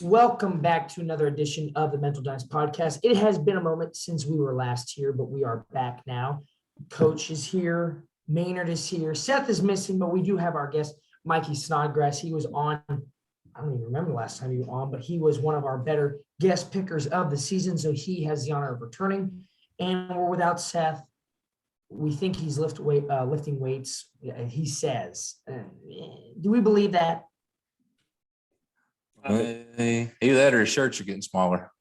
Welcome back to another edition of the Mental Giants podcast. It has been a moment since we were last here, but we are back now. Coach is here. Maynard is here. Seth is missing, but we do have our guest, Mikey Snodgrass. He was on, I don't even remember the last time he was on, but he was one of our better guest pickers of the season, so he has the honor of returning. And we're without Seth. We think he's lifting weights, he says. Do we believe that? Either that or his shirts are getting smaller.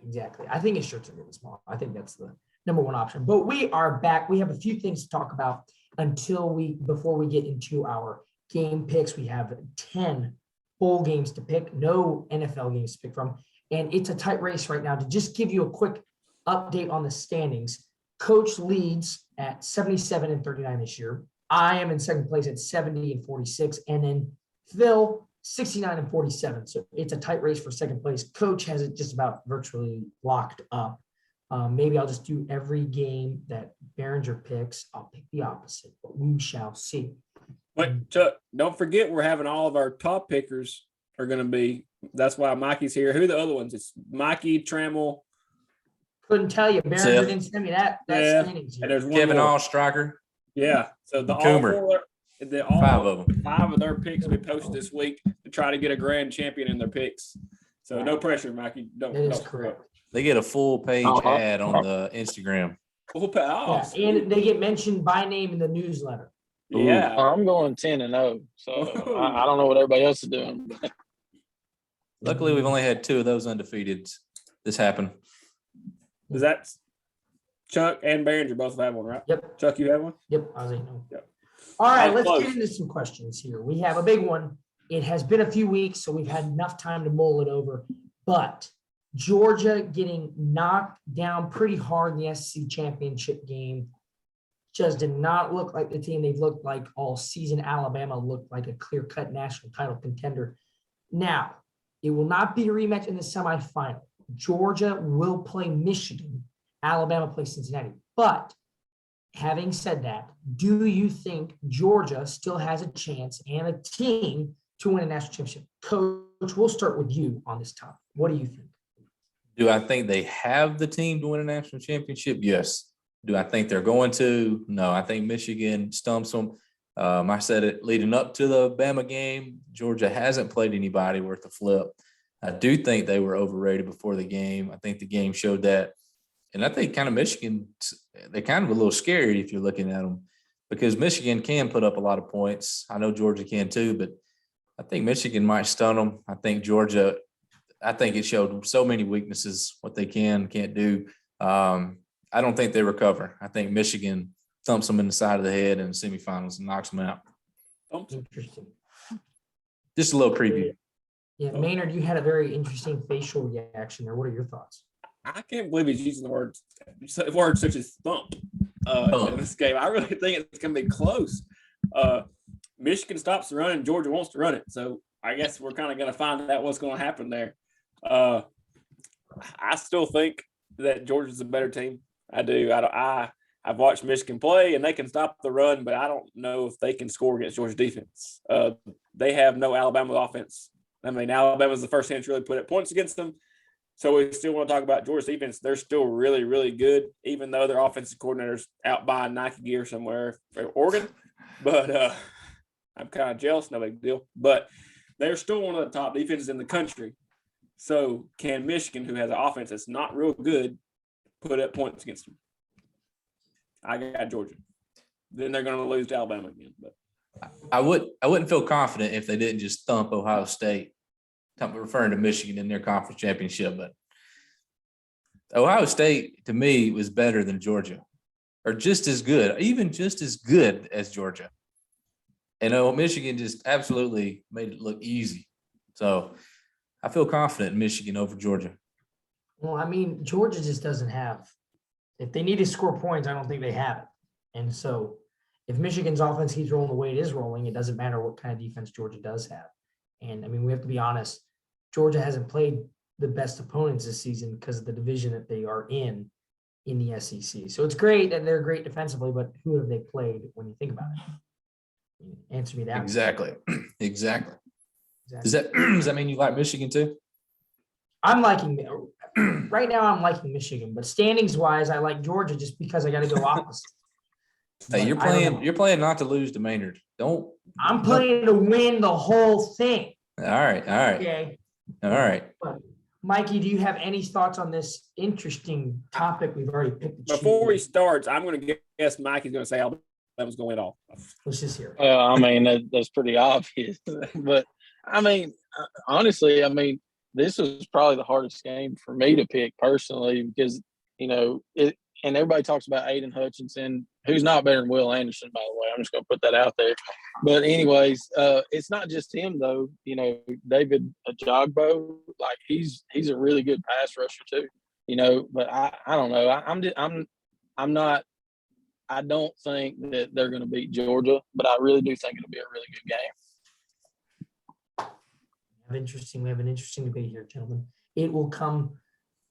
Exactly. I think his shirts are getting smaller. I think that's the number one option. But we are back. We have a few things to talk about before we get into our game picks. We have 10 bowl games to pick, no NFL games to pick from. And it's a tight race right now. To just give you a quick update on the standings, Coach leads at 77-39 this year. I am in second place at 70-46. And then Phil, 69-47. So it's a tight race for second place. Coach has it just about virtually locked up. Maybe I'll just do every game that Behringer picks. I'll pick the opposite, but we shall see. But Chuck, don't forget we're having all of our top pickers are going to be. That's why Mikey's here. Who are the other ones? It's Mikey, Trammell. Couldn't tell you. Behringer didn't send me that. And there's one Kevin more. Allstriker. Yeah. So the Five of them. 5 of their picks we posted this week to try to get a grand champion in their picks. So no pressure, Mikey. That is correct. They get a full page ad on the Instagram. Yeah, and they get mentioned by name in the newsletter. Yeah. I'm going 10-0, so I don't know what everybody else is doing. Luckily, we've only had 2 of those undefeated. This happened. Is that Chuck and Behringer both have one, right? Yep. Chuck, you have one? Yep. I was like, no. Yep. All right, let's close. get into some questions here. We have a big one. It has been a few weeks, so we've had enough time to mull it over. But Georgia getting knocked down pretty hard in the SEC championship game just did not look like the team they've looked like all season. Alabama looked like a clear-cut national title contender. Now, it will not be a rematch in the semifinal. Georgia will play Michigan. Alabama plays Cincinnati. But having said that, do you think Georgia still has a chance and a team to win a national championship? Coach, we'll start with you on this topic. What do you think? Do I think they have the team to win a national championship? Yes. Do I think they're going to? No. I think Michigan stumps them. I said it leading up to the Bama game. Georgia hasn't played anybody worth a flip. I do think they were overrated before the game. I think the game showed that. And I think kind of Michigan, they're kind of a little scary if you're looking at them because Michigan can put up a lot of points. I know Georgia can too, but I think Michigan might stun them. I think Georgia, I think it showed so many weaknesses, what they can't do. I don't think they recover. I think Michigan thumps them in the side of the head in the semifinals and knocks them out. Interesting. Just a little preview. Yeah, Maynard, you had a very interesting facial reaction there. What are your thoughts? I can't believe he's using words such as thump in this game. I really think it's going to be close. Michigan stops the run and Georgia wants to run it. So I guess we're kind of going to find out what's going to happen there. I still think that Georgia's a better team. I do. I've watched Michigan play and they can stop the run, but I don't know if they can score against Georgia's defense. They have no Alabama offense. I mean, Alabama's the first team to really put up points against them. So we still want to talk about Georgia's defense. They're still really, really good, even though their offensive coordinator's out buying Nike gear somewhere for Oregon. But I'm kind of jealous, no big deal. But they're still one of the top defenses in the country. So can Michigan, who has an offense that's not real good, put up points against them? I got Georgia. Then they're going to lose to Alabama again. But I wouldn't feel confident if they didn't just thump Ohio State. I'm referring to Michigan in their conference championship, but Ohio State to me was better than Georgia, or just as good, even just as good as Georgia. And Michigan just absolutely made it look easy. So I feel confident in Michigan over Georgia. Well, I mean, Georgia just doesn't have – if they need to score points, I don't think they have it. And so if Michigan's offense keeps rolling the way it is rolling, it doesn't matter what kind of defense Georgia does have. And, I mean, we have to be honest. Georgia hasn't played the best opponents this season because of the division that they are in the SEC. So it's great that they're great defensively, but who have they played when you think about it? Answer me that. Exactly. Exactly. Exactly. Does that mean you like Michigan too? I'm liking right now. I'm liking Michigan, but standings wise, I like Georgia just because I got to go opposite. Hey, But I don't know. you're playing not to lose to Maynard. I'm playing to win the whole thing. All right. Okay. All right. But Mikey, do you have any thoughts on this interesting topic? We've already picked. Before he starts, I'm going to guess Mikey's going to say Alabama's going to win all. Let's just hear it. I mean, that's pretty obvious. But, I mean, honestly, I mean, this was probably the hardest game for me to pick personally because, and everybody talks about Aiden Hutchinson, who's not better than Will Anderson, by the way. I'm just going to put that out there. But anyways, it's not just him, though. David Ajagbo, like he's a really good pass rusher too. But I don't know. I don't think that they're going to beat Georgia, but I really do think it'll be a really good game. We have an interesting debate here, gentlemen. It will come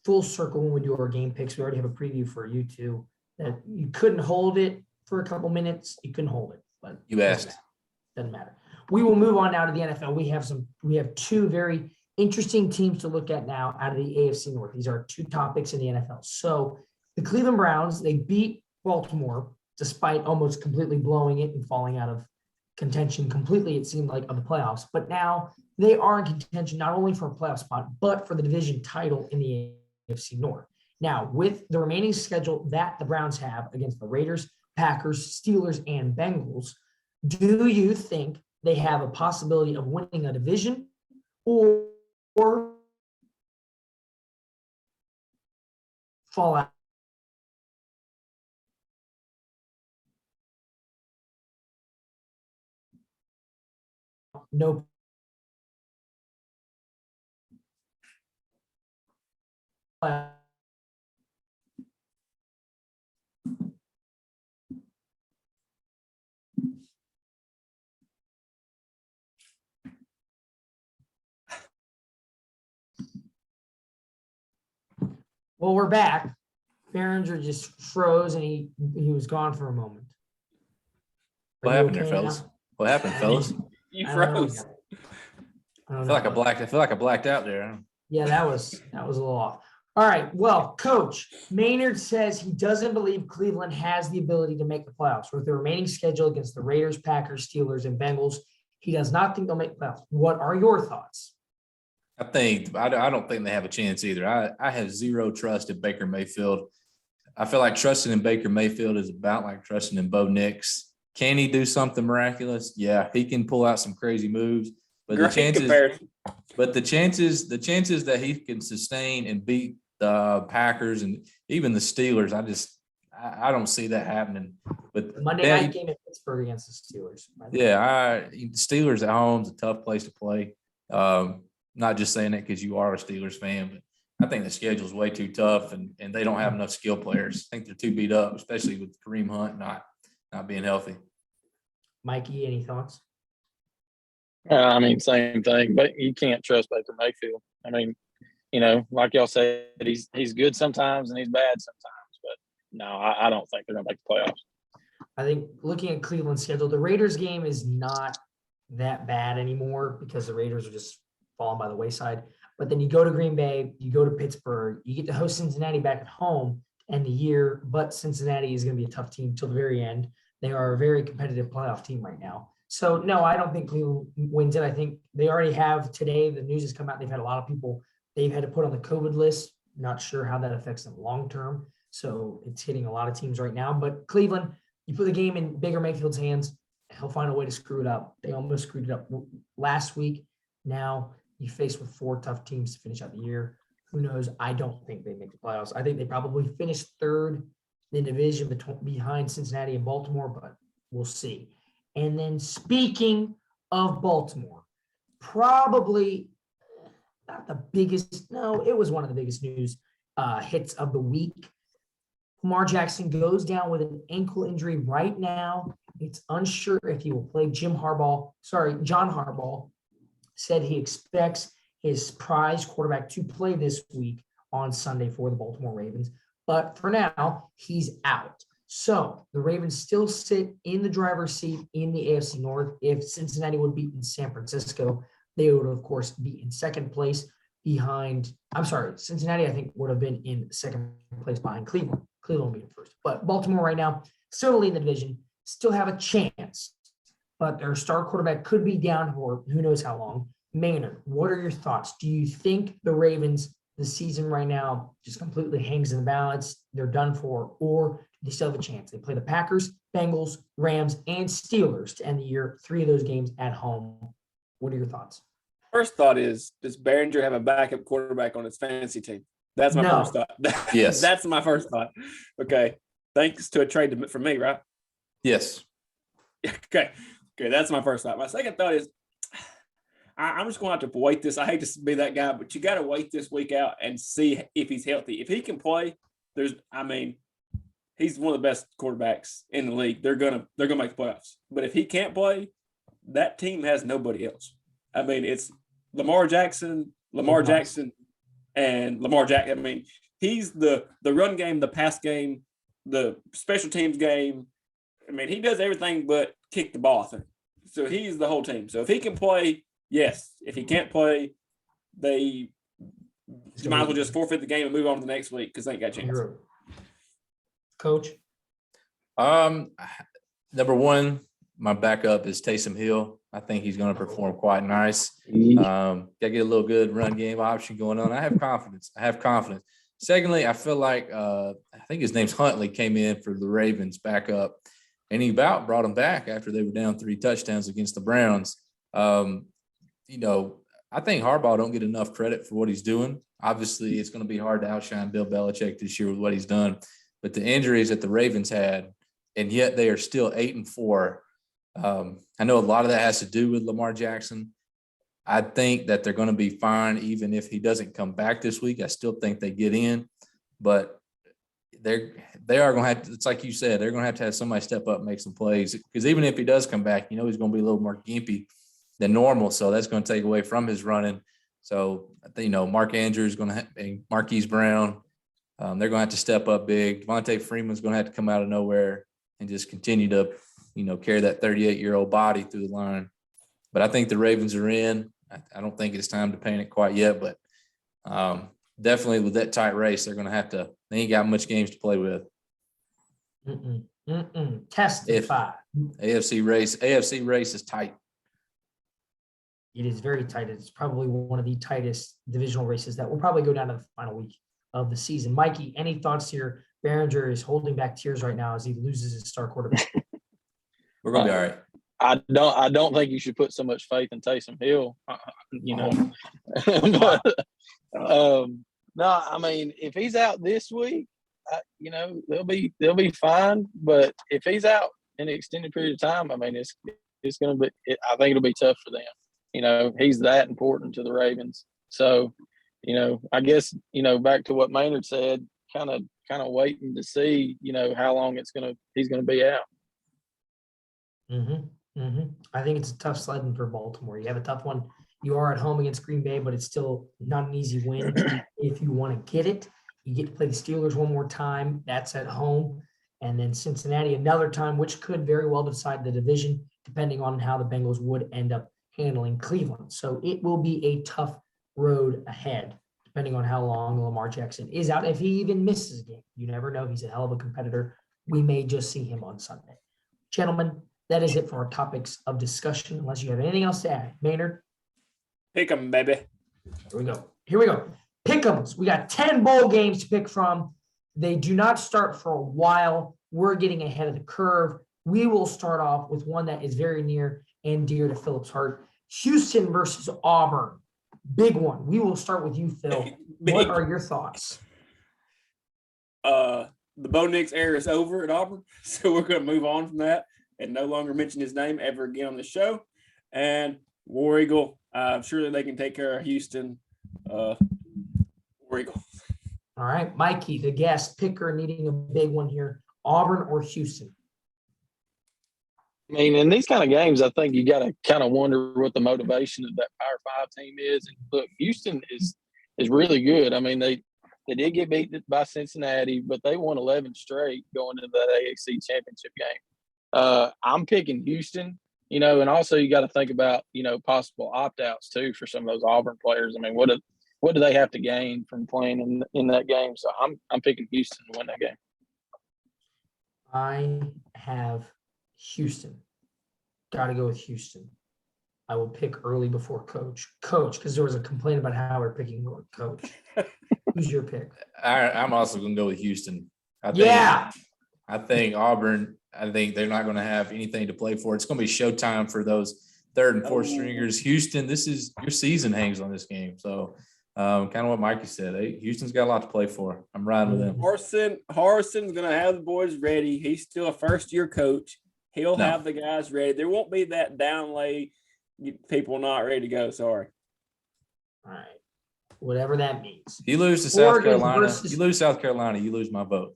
full circle when we do our game picks. We already have a preview for you two that you couldn't hold it for a couple minutes. You couldn't hold it, but You asked. Doesn't matter. We will move on now to the NFL. We have two very interesting teams to look at now out of the AFC North. These are two topics in the NFL. So the Cleveland Browns, they beat Baltimore despite almost completely blowing it and falling out of contention completely, it seemed like, of the playoffs. But now they are in contention not only for a playoff spot, but for the division title in the AFC North. Now, with the remaining schedule that the Browns have against the Raiders, Packers, Steelers, and Bengals, do you think they have a possibility of winning a division or fall out? No. Well, we're back. Behringer just froze and he was gone for a moment. What happened there, fellas? What happened, fellas? You froze. I feel like I blacked out there. Yeah, that was a little off. All right. Well, Coach Maynard says he doesn't believe Cleveland has the ability to make the playoffs with the remaining schedule against the Raiders, Packers, Steelers, and Bengals. He does not think they'll make the playoffs. What are your thoughts? I don't think they have a chance either. I have zero trust in Baker Mayfield. I feel like trusting in Baker Mayfield is about like trusting in Bo Nix. Can he do something miraculous? Yeah, he can pull out some crazy moves. But the chances that he can sustain and beat the Packers and even the Steelers, I don't see that happening. But The Monday night game in Pittsburgh against the Steelers. the Steelers at home is a tough place to play. Not just saying that because you are a Steelers fan, but I think the schedule is way too tough and they don't have enough skill players. I think they're too beat up, especially with Kareem Hunt not being healthy. Mikey, any thoughts? I mean, same thing, but you can't trust Baker Mayfield. I mean, like y'all said, he's good sometimes and he's bad sometimes, but no, I don't think they're going to make the playoffs. I think looking at Cleveland's schedule, the Raiders game is not that bad anymore because the Raiders are just falling by the wayside. But then you go to Green Bay, you go to Pittsburgh, you get to host Cincinnati back at home to end the year, but Cincinnati is going to be a tough team till the very end. They are a very competitive playoff team right now. So, no, I don't think Cleveland wins it. I think they already have today. The news has come out. They've had a lot of people they've had to put on the COVID list. Not sure how that affects them long term. So it's hitting a lot of teams right now. But Cleveland, you put the game in Baker Mayfield's hands, he'll find a way to screw it up. They almost screwed it up last week. Now you face with 4 tough teams to finish out the year. Who knows? I don't think they make the playoffs. I think they probably finish third in the division behind Cincinnati and Baltimore, but we'll see. And then speaking of Baltimore, probably not the biggest, no, it was one of the biggest news hits of the week. Lamar Jackson goes down with an ankle injury right now. It's unsure if he will play. John Harbaugh said he expects his prize quarterback to play this week on Sunday for the Baltimore Ravens. But for now, he's out. So the Ravens still sit in the driver's seat in the AFC North if Cincinnati would beat San Francisco. They would, of course, be in second place behind, Cincinnati, I think, would have been in second place behind Cleveland. Cleveland would be in first. But Baltimore right now, still leading the division, still have a chance. But their star quarterback could be down for who knows how long. Maynard, what are your thoughts? Do you think the Ravens, the season right now, just completely hangs in the balance? They're done for, or do they still have a chance? They play the Packers, Bengals, Rams, and Steelers to end the year. 3 of those games at home. What are your thoughts? First thought is, does Behringer have a backup quarterback on his fantasy team? That's my first thought. Yes. That's my first thought. Okay. Thanks to a trade from me, right? Yes. Okay. That's my first thought. My second thought is, I'm just going to have to wait this. I hate to be that guy, but you got to wait this week out and see if he's healthy. If he can play, he's one of the best quarterbacks in the league. They're gonna make the playoffs. But if he can't play, that team has nobody else. I mean, it's Lamar Jackson, and Lamar Jackson. I mean, he's the run game, the pass game, the special teams game. I mean, he does everything but kick the ball, I think. So he's the whole team. So if he can play, yes. If he can't play, they might as well just forfeit the game and move on to the next week because they ain't got a chance. Coach? Number one, my backup is Taysom Hill. I think he's going to perform quite nice. Got to get a little good run game option going on. I have confidence. Secondly, I feel like I think his name's Huntley came in for the Ravens backup, and he brought him back after they were down 3 touchdowns against the Browns. I think Harbaugh don't get enough credit for what he's doing. Obviously, it's going to be hard to outshine Bill Belichick this year with what he's done. But the injuries that the Ravens had, and yet they are still 8-4. I know a lot of that has to do with Lamar Jackson. I think that they're going to be fine even if he doesn't come back this week. I still think they get in, but they are going to have to, it's like you said, they're going to have somebody step up and make some plays, because even if he does come back, he's going to be a little more gimpy than normal. So that's going to take away from his running. So I think, Mark Andrews is going to and Marquise Brown, they're going to have to step up big. Devontae Freeman's going to have to come out of nowhere and just continue to, carry that 38-year-old body through the line. But I think the Ravens are in. I don't think it's time to panic quite yet, but definitely with that tight race, they ain't got much games to play with. Testify. AFC race is tight. It is very tight. It's probably one of the tightest divisional races that will probably go down to the final week of the season. Mikey, any thoughts here? Behringer is holding back tears right now as he loses his star quarterback. We're going to be all right. I don't think you should put so much faith in Taysom Hill, no, I mean, if he's out this week, they'll be fine. But if he's out in an extended period of time, I mean, it's going to be. I think it'll be tough for them. He's that important to the Ravens. So, I guess back to what Maynard said, kind of waiting to see, how long he's going to be out. I think it's a tough sledding for Baltimore. You have a tough one. You are at home against Green Bay, but it's still not an easy win. If you want to get it, you get to play the Steelers one more time. That's at home. And then Cincinnati another time, which could very well decide the division, depending on how the Bengals would end up handling Cleveland. So it will be a tough road ahead, depending on how long Lamar Jackson is out. If he even misses a game, you never know. He's a hell of a competitor. We may just see him on Sunday. Gentlemen, that is it for our topics of discussion, unless you have anything else to add. Maynard? Pick 'em, baby. Here we go. Pick 'ems. We got 10 bowl games to pick from. They do not start for a while. We're getting ahead of the curve. We will start off with one that is very near and dear to Philip's heart. Houston versus Auburn. Big one. We will start with you, Phil. What are your thoughts? The Bo Nix era is over at Auburn, so we're going to move on from that and no longer mention his name ever again on the show. And War Eagle, surely they can take care of Houston. War Eagle. All right, Mikey, the guest picker, needing a big one here. Auburn or Houston? I mean, in these kind of games, I think you got to kind of wonder what the motivation of that Power 5 team is. And look, Houston is really good. I mean, they did get beat by Cincinnati, but they won 11 straight going into that AAC championship game. I'm picking Houston. And also you got to think about, possible opt-outs too for some of those Auburn players. I mean, what do they have to gain from playing in that game? So I'm picking Houston to win that game. I have Houston. Got to go with Houston. I will pick early before Coach, because there was a complaint about how we're picking Coach. Who's your pick? I'm also going to go with Houston. Yeah. I think Auburn, I think they're not going to have anything to play for. It's going to be showtime for those third and fourth stringers. Houston, this is your season hangs on this game. So kind of what Mikey said. Houston's got a lot to play for. I'm riding with them. Harsin's going to have the boys ready. He's still a first-year coach. He'll have the guys ready. There won't be that downlay people not ready to go. Sorry. All right. Whatever that means. You lose to South Carolina. You lose South Carolina. You lose my vote.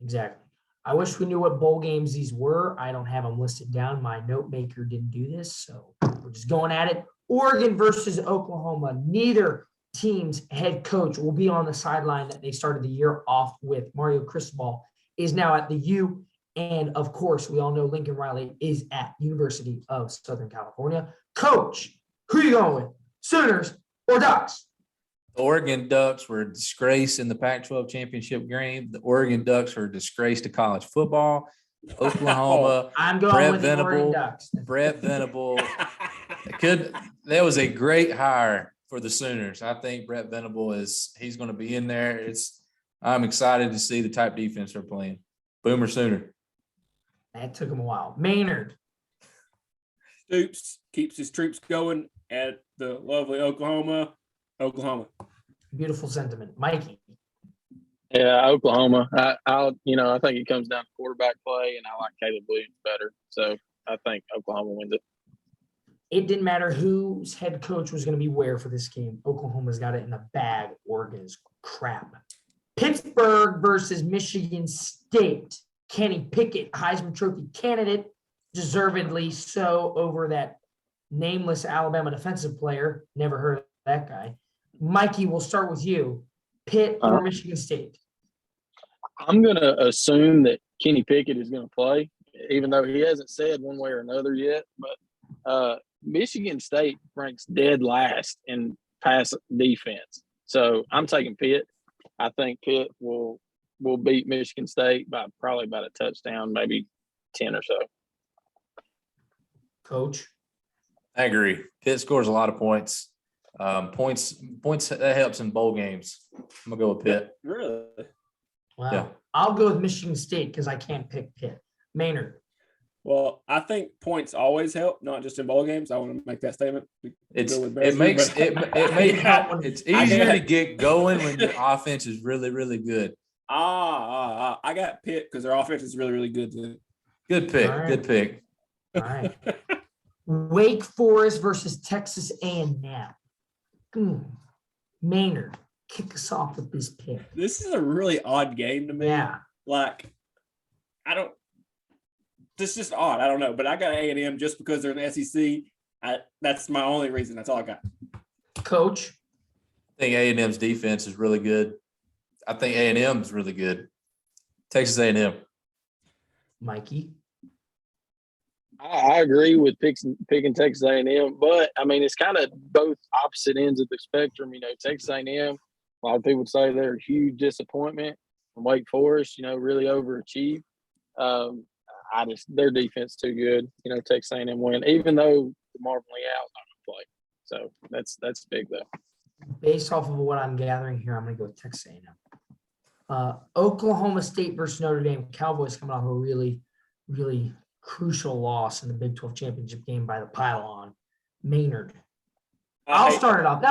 Exactly. I wish we knew what bowl games these were. I don't have them listed down. My note maker didn't do this, so we're just going at it. Oregon versus Oklahoma. Neither team's head coach will be on the sideline that they started the year off with. Mario Cristobal is now at the U. And, of course, we all know Lincoln Riley is at University of Southern California. Coach, who you going with? Sooners or Ducks? The Oregon Ducks were a disgrace in the Pac-12 championship game. The Oregon Ducks were a disgrace to college football. Oklahoma, I'm going with the Oregon Ducks. Brett Venable. That was a great hire for the Sooners. I think Brett Venable he's going to be in there. I'm excited to see the type defense they're playing. Boomer Sooner. That took him a while. Maynard. Stoops keeps his troops going at the lovely Oklahoma. Beautiful sentiment. Mikey. Yeah, Oklahoma. I think it comes down to quarterback play, and I like Caleb Williams better. So I think Oklahoma wins it. It didn't matter whose head coach was going to be where for this game. Oklahoma's got it in the bag. Oregon's crap. Pittsburgh versus Michigan State. Kenny Pickett, Heisman Trophy candidate, deservedly so over that nameless Alabama defensive player. Never heard of that guy. Mikey, we'll start with you. Pitt or Michigan State? I'm going to assume that Kenny Pickett is going to play, even though he hasn't said one way or another yet. But Michigan State ranks dead last in pass defense. So I'm taking Pitt. I think Pitt will beat Michigan State by probably about a touchdown, maybe 10 or so. Coach? I agree. Pitt scores a lot of points. Points that helps in bowl games. I'm going to go with Pitt. Really? Wow. Yeah. I'll go with Michigan State because I can't pick Pitt. Maynard? Well, I think points always help, not just in bowl games. I want to make that statement. It's It's easier to get going when your offense is really, really good. I got Pitt because their offense is really, really good too. Good pick. All right. Good pick. All right. Wake Forest versus Texas A&M. Maynard, kick us off with this pick. This is a really odd game to me. Yeah. This is just odd. I don't know, but I got A&M just because they're in the SEC. That's my only reason. That's all I got. Coach? I think A&M's defense is really good. I think A&M is really good. Texas A&M. Mikey? I agree with picking Texas A&M, but I mean it's kind of both opposite ends of the spectrum. Texas A&M, a lot of people would say they're a huge disappointment. From Wake Forest, really overachieved. Their defense too good. Texas A&M win, even though Marvin Leal is not going to play. So that's big though. Based off of what I'm gathering here, I'm going to go with Texas A&M. Oklahoma State versus Notre Dame. Cowboys coming off a really, really crucial loss in the Big 12 championship game by the pylon. Maynard. I'll start it off. No.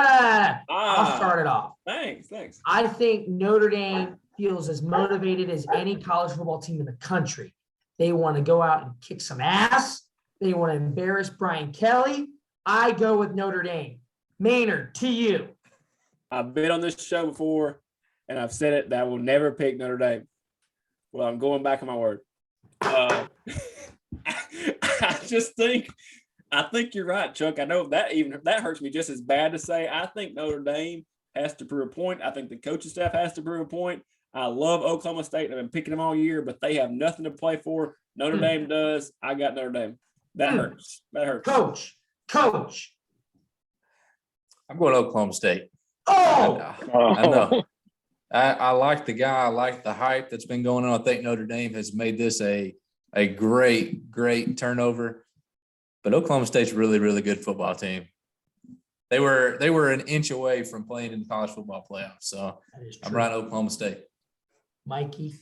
I'll start it off. Thanks. I think Notre Dame feels as motivated as any college football team in the country. They want to go out and kick some ass. They want to embarrass Brian Kelly. I go with Notre Dame. Maynard, to you. I've been on this show before, and I've said it that I will never pick Notre Dame. Well, I'm going back on my word. I think you're right, Chuck. I know that hurts me just as bad to say. I think Notre Dame has to prove a point. I think the coaching staff has to prove a point. I love Oklahoma State. I've been picking them all year, but they have nothing to play for. Notre Dame does. I got Notre Dame. That hurts. That hurts. Coach. I'm going to Oklahoma State. Oh, I know. I like the guy. I like the hype that's been going on. I think Notre Dame has made this a great turnover. But Oklahoma State's a really, really good football team. They were an inch away from playing in the college football playoffs. So I'm riding Oklahoma State. Mikey.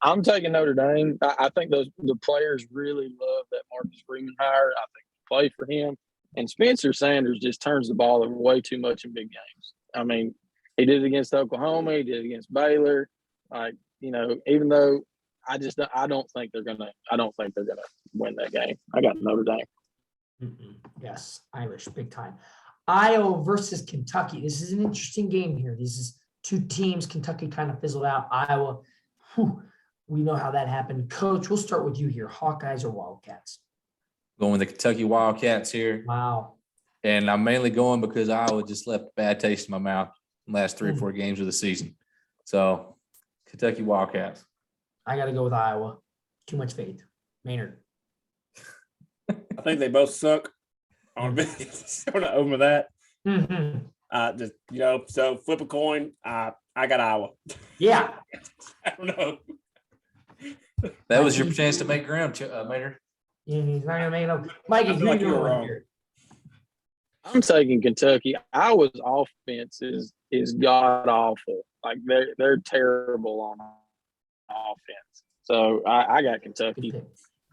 I'm taking Notre Dame. I think the players really love that Marcus Freeman hire. I think they play for him. And Spencer Sanders just turns the ball over way too much in big games. I mean, he did it against Oklahoma. He did it against Baylor. Even though I don't think they're gonna win that game. I got Notre Dame. Yes, Irish, big time. Iowa versus Kentucky. This is an interesting game here. This is two teams. Kentucky kind of fizzled out. Iowa, we know how that happened. Coach, we'll start with you here. Hawkeyes or Wildcats? Going with the Kentucky Wildcats here. Wow. And I'm mainly going because Iowa just left a bad taste in my mouth in the last 3 or 4 games of the season. So, Kentucky Wildcats. I got to go with Iowa. Too much faith. Maynard. I think they both suck. On over that. Mm-hmm. So flip a coin. I got Iowa. Yeah. I don't know. That was your chance to make ground, Maynard. Yeah, he's not gonna make it up. Mikey, who you wrong here? I'm taking Kentucky. Iowa's offense is god awful. Like they're terrible on offense. So I got Kentucky.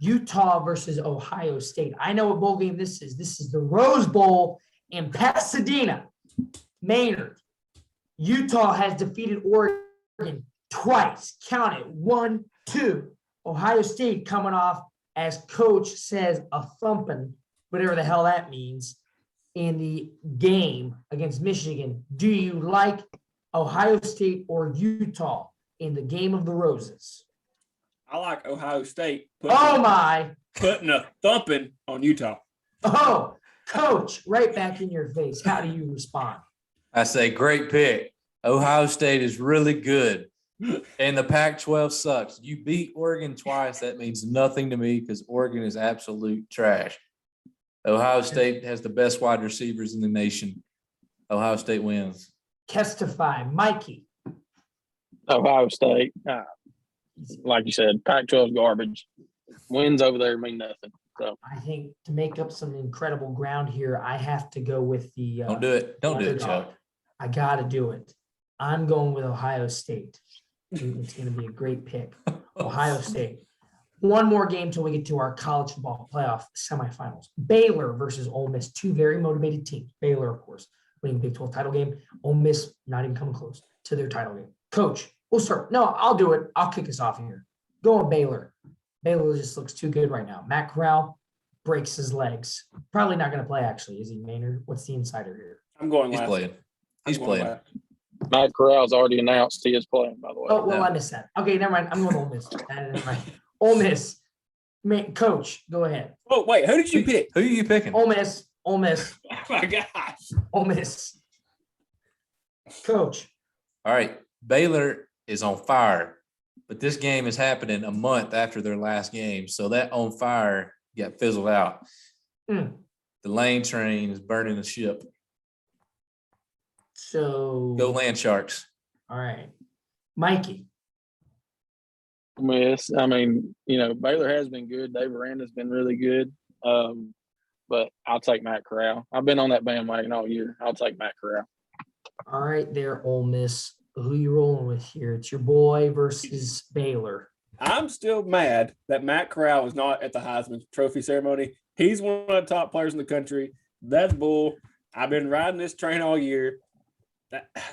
Utah versus Ohio State. I know what bowl game this is. This is the Rose Bowl in Pasadena. Maynard. Utah has defeated Oregon twice. Count it. 1, 2. Ohio State coming off, as coach says, a thumping, whatever the hell that means, in the game against Michigan. Do you like Ohio State or Utah in the game of the Roses? I like Ohio State Putting a thumping on Utah. Oh, coach, right back in your face. How do you respond? I say, great pick. Ohio State is really good. And the Pac-12 sucks. You beat Oregon twice. That means nothing to me because Oregon is absolute trash. Ohio State has the best wide receivers in the nation. Ohio State wins. Testify. Mikey. Ohio State. Like you said, Pac-12 garbage. Wins over there mean nothing. So I think to make up some incredible ground here, I have to go with the. Don't do it. Don't do it, Chuck. I got to do it. I'm going with Ohio State. It's going to be a great pick. Ohio State. One more game till we get to our college football playoff semifinals. Baylor versus Ole Miss. Two very motivated teams. Baylor, of course, winning Big 12 title game. Ole Miss not even coming close to their title game. Coach, we'll start. No, I'll do it. I'll kick us off here. Go on Baylor. Baylor just looks too good right now. Matt Corral breaks his legs. Probably not going to play, actually. Is he, Maynard? What's the insider here? I'm going He's last. playing. He's playing. Last. Matt Corral's already announced he is playing, by the way. Oh, well, I missed that. Okay, never mind. I'm going Ole Miss. Never mind. Ole Miss. Coach, go ahead. Oh, wait. Who did you pick? Who are you picking? Ole Miss. Ole Miss. Oh, my gosh. Ole Miss. Coach. All right. Baylor is on fire, but this game is happening a month after their last game. So that on fire got fizzled out. The lane train is burning the ship. So Go Land Sharks. All right. Mikey. Miss. I mean, Baylor has been good. Dave Aranda's been really good. But I'll take Matt Corral. I've been on that bandwagon all year. I'll take Matt Corral. All right, there, Ole Miss. Who you rolling with here? It's your boy versus Baylor. I'm still mad that Matt Corral is not at the Heisman Trophy ceremony. He's one of the top players in the country. That's bull. I've been riding this train all year.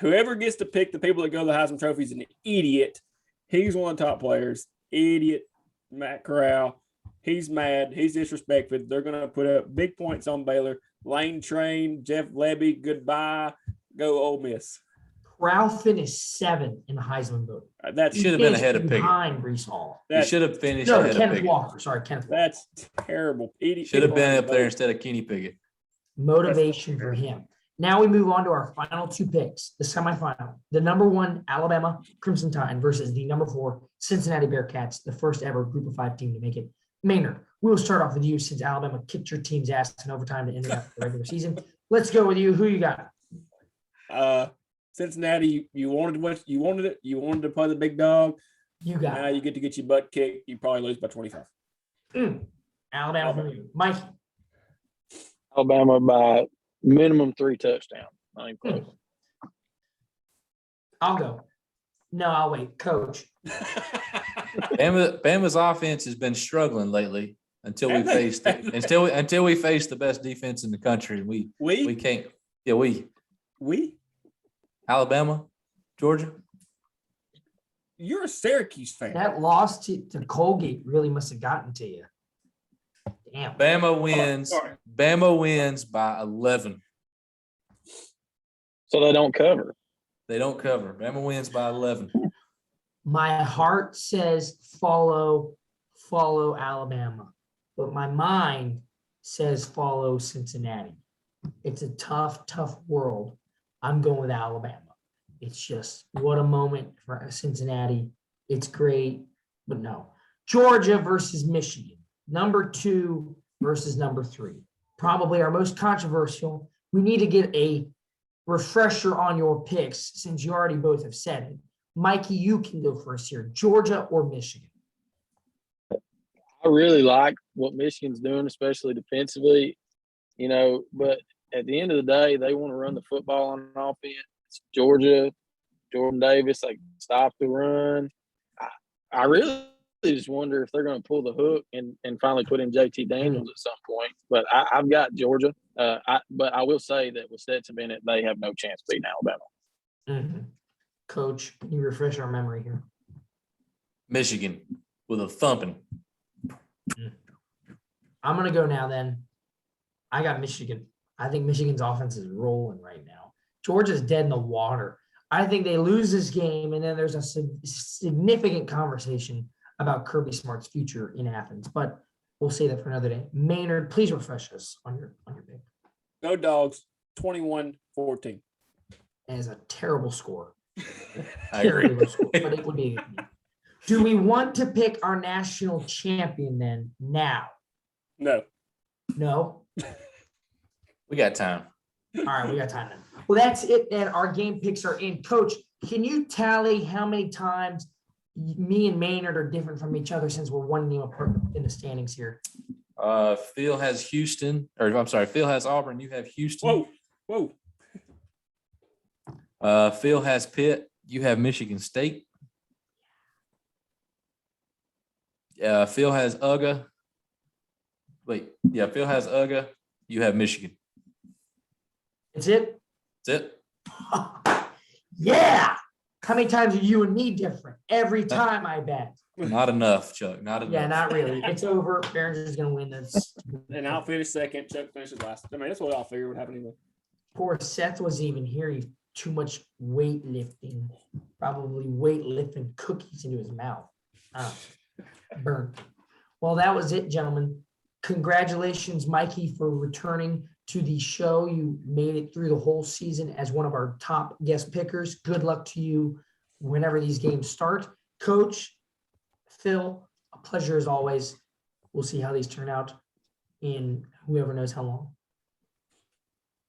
Whoever gets to pick the people that go to the Heisman Trophy is an idiot. He's one of the top players. Idiot, Matt Corral. He's mad. He's disrespected. They're going to put up big points on Baylor. Lane Train, Jeff Lebby, goodbye. Go Ole Miss. Corral finished 7th in the Heisman vote. That should have been ahead of Pickett. Behind Brees Hall. He should have finished No, ahead of Kenneth Pickett. Walker. Sorry, Kenneth Walker. That's terrible. Should have been up there instead of Kenny Pickett. Motivation for him. Now we move on to our final two picks, the semifinal. The number 1 Alabama Crimson Tide versus the number 4 Cincinnati Bearcats, the first ever Group of 5 team to make it. Maynard, We'll start off with you since Alabama kicked your team's ass in overtime to end up the regular season. Let's go with you. Who you got? Cincinnati, you wanted it. You wanted to play the big dog. You got Now it. you get to get your butt kicked. You probably lose by 25. Alabama from you. Mikey. Alabama by minimum 3 touchdowns. Not even close. I'll go. No, I'll wait. Coach. Bama's offense has been struggling lately until we faced the best defense in the country. We can't. Yeah, we Alabama, Georgia. You're a Syracuse fan. That loss to Colgate really must have gotten to you. Damn. Bama wins. Bama wins by 11. So they don't cover. They don't cover. Bama wins by 11. My heart says follow Alabama, but my mind says follow Cincinnati. It's a tough world. I'm going with Alabama. It's just what a moment for Cincinnati. It's great, but no. Georgia versus Michigan, number 2 versus number 3. Probably our most controversial. We need to get a refresher on your picks since you already both have said it. Mikey, you can go first here. Georgia or Michigan? I really like what Michigan's doing, especially defensively, but at the end of the day, they want to run the football on offense. Georgia, Jordan Davis, like stop the run. I really just wonder if they're going to pull the hook and finally put in JT Daniels at some point. But I've got Georgia. But I will say that with Stetson Bennett, they have no chance beating Alabama. Mm-hmm. Coach, can you refresh our memory here? Michigan with a thumping. I'm going to go now then. I got Michigan. I think Michigan's offense is rolling right now. Georgia's dead in the water. I think they lose this game, and then there's a significant conversation about Kirby Smart's future in Athens. But we'll say that for another day. Maynard, please refresh us on your pick. Go Dogs, 21-14. That is a terrible score. I agree. Terrible score, but it would be a good game. Do we want to pick our national champion then now? No. No? We got time. All right, we got time then. Well, that's it then. Our game picks are in. Coach, can you tally how many times me and Maynard are different from each other since we're one game apart in the standings here? Phil has Houston, or I'm sorry, Phil has Auburn. You have Houston. Whoa. Phil has Pitt. You have Michigan State. Phil has UGA. Phil has UGA. You have Michigan. That's it? That's it. Yeah. How many times are you and me different? Every time, I bet. Not enough, Chuck. Not enough. Yeah, not really. It's over. Barons is going to win this. And I'll finish second. Chuck finishes last. I mean, that's what I'll figure would happen anyway. Poor Seth wasn't even here. He's too much weightlifting. Probably weightlifting cookies into his mouth. Burnt. Well, that was it, gentlemen. Congratulations, Mikey, for returning to the show. You made it through the whole season as one of our top guest pickers. Good luck to you whenever these games start. Coach, Phil, a pleasure as always. We'll see how these turn out in whoever knows how long.